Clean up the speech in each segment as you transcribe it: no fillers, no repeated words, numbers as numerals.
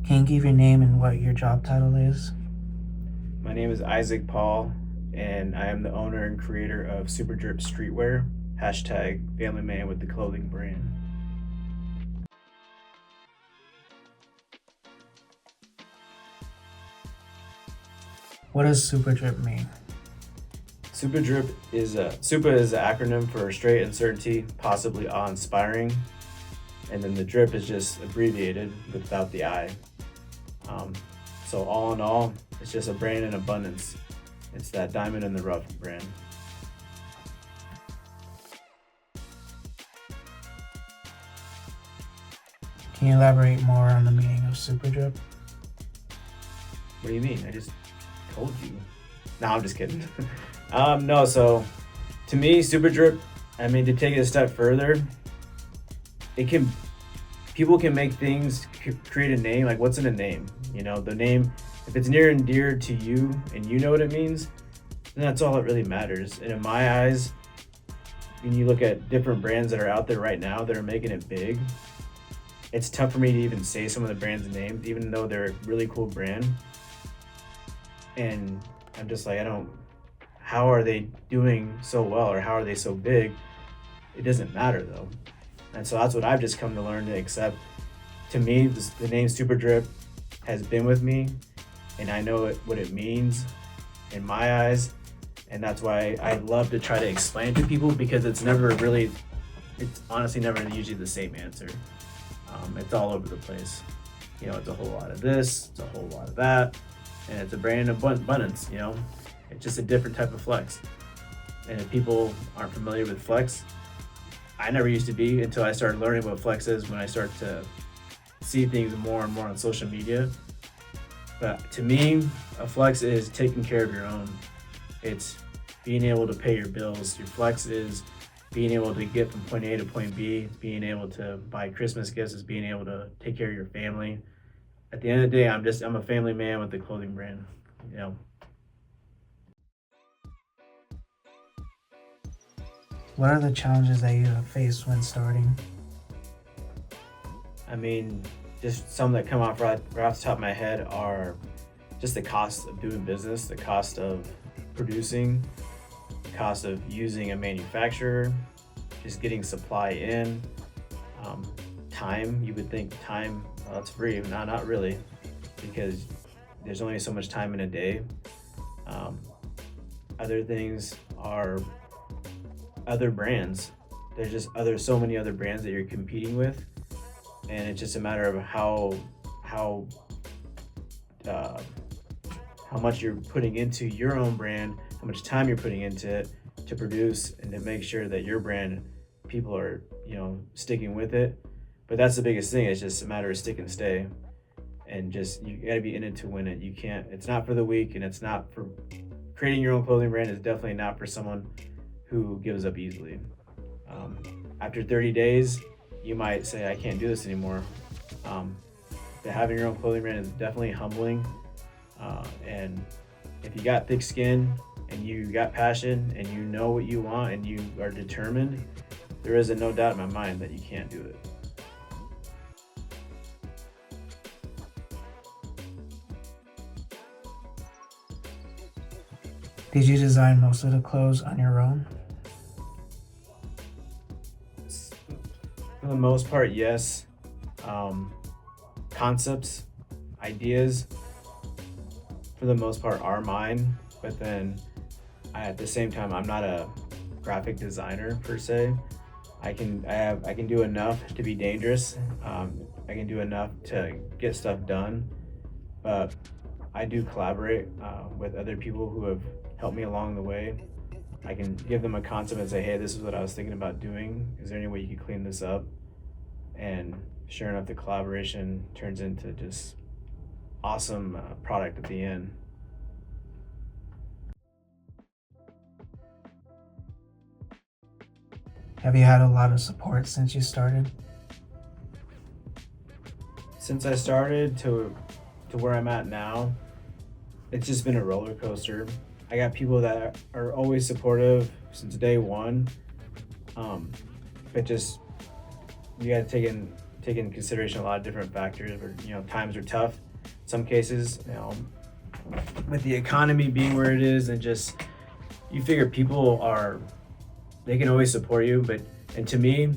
Can you give your name and what your job title is? My name is Isaac Paul, and I am the owner and creator of Supa Drp Streetwear, hashtag family man with the clothing brand. What does Supa Drp mean? Supa Drp Supa is an acronym for straight and certainty, possibly awe-inspiring, and then the drip is just abbreviated without the I. So all in all, it's just a brand in abundance. It's that diamond in the rough brand. Can you elaborate more on the meaning of Supa Drp? What do you mean? I just told you. No, I'm just kidding. No, so to me, Supa Drp, I mean, to take it a step further, people can make things, create a name. Like, what's in a name? You know, the name, if it's near and dear to you and you know what it means, then that's all that really matters. And in my eyes, when you look at different brands that are out there right now that are making it big, it's tough for me to even say some of the brands' names, even though they're a really cool brand. And I'm just like, how are they doing so well, or how are they so big? It doesn't matter though. And so that's what I've just come to learn to accept. To me, the name Supa Drp has been with me, and I know what it means in my eyes. And that's why I love to try to explain it to people, because it's honestly never usually the same answer. It's all over the place. You know, it's a whole lot of this, it's a whole lot of that, and it's a brand of abundance, you know? It's just a different type of flex. And if people aren't familiar with flex, I never used to be until I started learning what flex is, when I start to see things more and more on social media. But to me, a flex is taking care of your own. It's being able to pay your bills. Your flex is being able to get from point A to point B, being able to buy Christmas gifts, is being able to take care of your family. At the end of the day, I'm a family man with the clothing brand, you know. What are the challenges that you have faced when starting? I mean, just some that come off right off the top of my head are just the cost of doing business, the cost of producing, the cost of using a manufacturer, just getting supply in, time. You would think time, well, that's free. No, not really, because there's only so much time in a day. Other things are other brands. There's just so many other brands that you're competing with, and it's just a matter of how much you're putting into your own brand, how much time you're putting into it to produce and to make sure that your brand, people are, you know, sticking with it. But that's the biggest thing. It's just a matter of stick and stay, and just, you gotta be in it to win it. You can't, it's not for the weak, and it's not for, creating your own clothing brand is definitely not for someone who gives up easily. After 30 days, you might say, I can't do this anymore. But having your own clothing brand is definitely humbling. And if you got thick skin and you got passion and you know what you want and you are determined, there is no doubt in my mind that you can't do it. Did you design most of the clothes on your own? For the most part, yes. Concepts, ideas, for the most part, are mine. But then, at the same time, I'm not a graphic designer per se. I can do enough to be dangerous. I can do enough to get stuff done. But I do collaborate with other people who have helped me along the way. I can give them a concept and say, hey, this is what I was thinking about doing. Is there any way you could clean this up? And sure enough, the collaboration turns into just awesome product at the end. Have you had a lot of support since you started? Since I started to where I'm at now, it's just been a roller coaster. I got people that are always supportive since day one, but just, you got to take take into consideration a lot of different factors. Where times are tough, in some cases. With the economy being where it is, and just you figure they can always support you, and to me,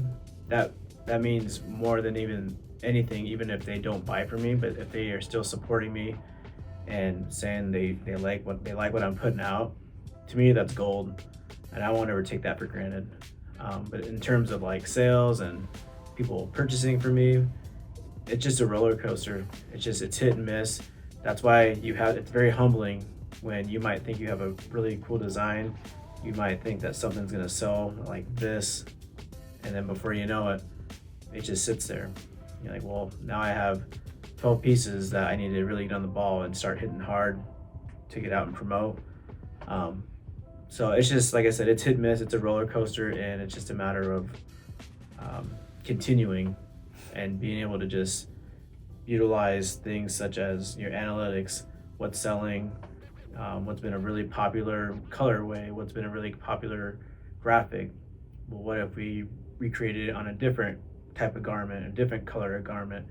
that means more than even anything. Even if they don't buy from me, but if they are still supporting me and saying they like what I'm putting out, to me that's gold, and I won't ever take that for granted. But in terms of like sales and people purchasing from me, it's just a roller coaster. It's hit and miss. That's why it's very humbling when you might think you have a really cool design. You might think that something's gonna sell like this, and then before you know it, it just sits there. You're like, well, now I have 12 pieces that I need to really get on the ball and start hitting hard to get out and promote. So it's just, like I said, it's hit and miss. It's a roller coaster, and it's just a matter of continuing and being able to just utilize things such as your analytics, what's selling, what's been a really popular colorway, what's been a really popular graphic. Well, what if we recreated it on a different type of garment, a different color of garment?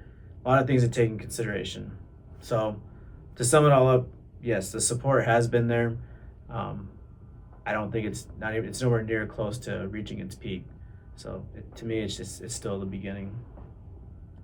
A lot of things to take in consideration. So to sum it all up, yes, the support has been there. I don't think it's nowhere near close to reaching its peak. So to me, it's still the beginning.